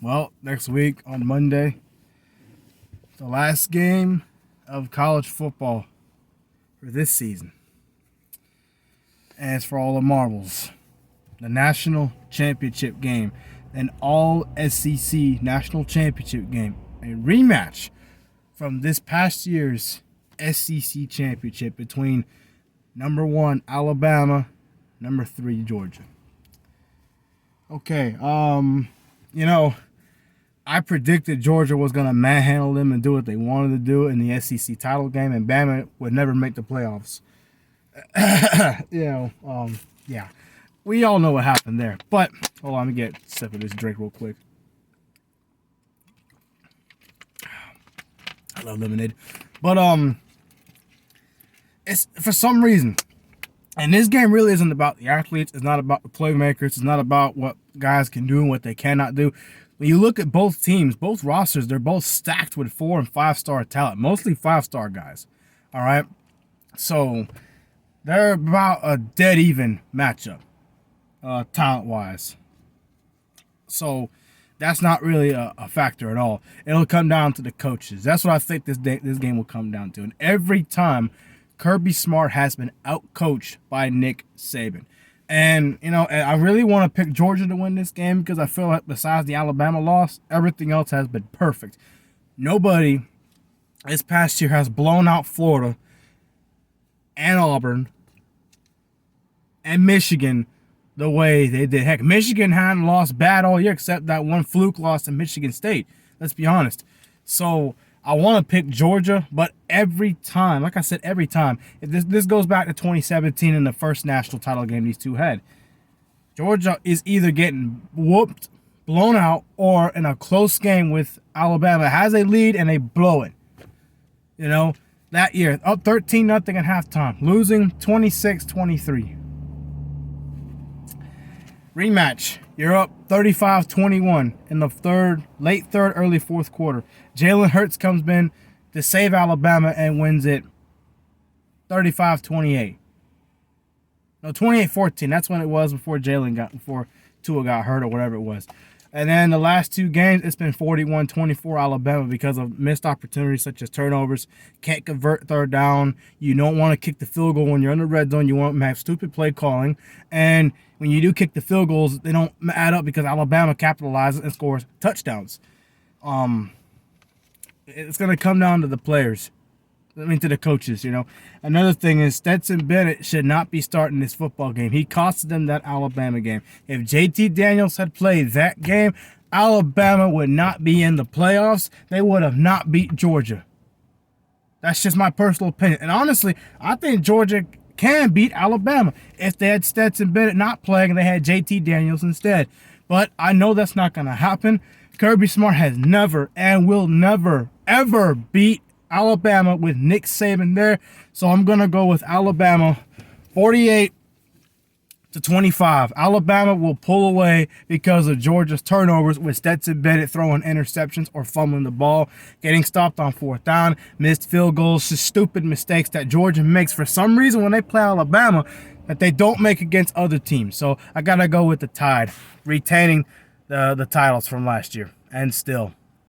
Well, next week on Monday, the last game of college football for this season. And it's for all the marbles. The national championship game. An all SEC national championship game. A rematch from this past year's SEC championship between number 1 Alabama, number 3 Georgia. Okay, I predicted Georgia was going to manhandle them and do what they wanted to do in the SEC title game, and Bama would never make the playoffs. Yeah. We all know what happened there. But, hold on, let me get a sip of this drink real quick. I love lemonade. But, it's for some reason, and this game really isn't about the athletes. It's not about the playmakers. It's not about what guys can do and what they cannot do. When you look at both teams, both rosters, they're both stacked with 4- and 5-star talent, mostly 5-star guys. All right? So, they're about a dead even matchup, talent-wise. So, that's not really a factor at all. It'll come down to the coaches. That's what I think this game will come down to. And every time, Kirby Smart has been outcoached by Nick Saban. And, I really want to pick Georgia to win this game because I feel like besides the Alabama loss, everything else has been perfect. Nobody this past year has blown out Florida and Auburn and Michigan the way they did. Heck, Michigan hadn't lost bad all year except that one fluke loss to Michigan State. Let's be honest. So I want to pick Georgia, but every time, like I said, every time, if this goes back to 2017 in the first national title game these two had, Georgia is either getting whooped, blown out, or in a close game with Alabama, has a lead and they blow it. That year, up 13-0 at halftime, losing 26-23. Rematch. You're up 35-21 in the late third, early fourth quarter. Jalen Hurts comes in to save Alabama and wins it 35-28. No, 28-14. That's when it was before Tua got hurt or whatever it was. And then the last two games, it's been 41-24 Alabama because of missed opportunities such as turnovers. Can't convert third down. You don't want to kick the field goal when you're in the red zone. You want to have stupid play calling. And when you do kick the field goals, they don't add up because Alabama capitalizes and scores touchdowns. It's going to come down to the players. To the coaches, Another thing is Stetson Bennett should not be starting this football game. He costed them that Alabama game. If JT Daniels had played that game, Alabama would not be in the playoffs. They would have not beat Georgia. That's just my personal opinion. And honestly, I think Georgia can beat Alabama if they had Stetson Bennett not playing and they had JT Daniels instead. But I know that's not going to happen. Kirby Smart has never and will never, ever beat Alabama with Nick Saban there. So I'm going to go with Alabama 48-25. Alabama will pull away because of Georgia's turnovers with Stetson Bennett throwing interceptions or fumbling the ball, getting stopped on fourth down, missed field goals, just stupid mistakes that Georgia makes for some reason when they play Alabama that they don't make against other teams. So I got to go with the Tide, retaining the titles from last year and still.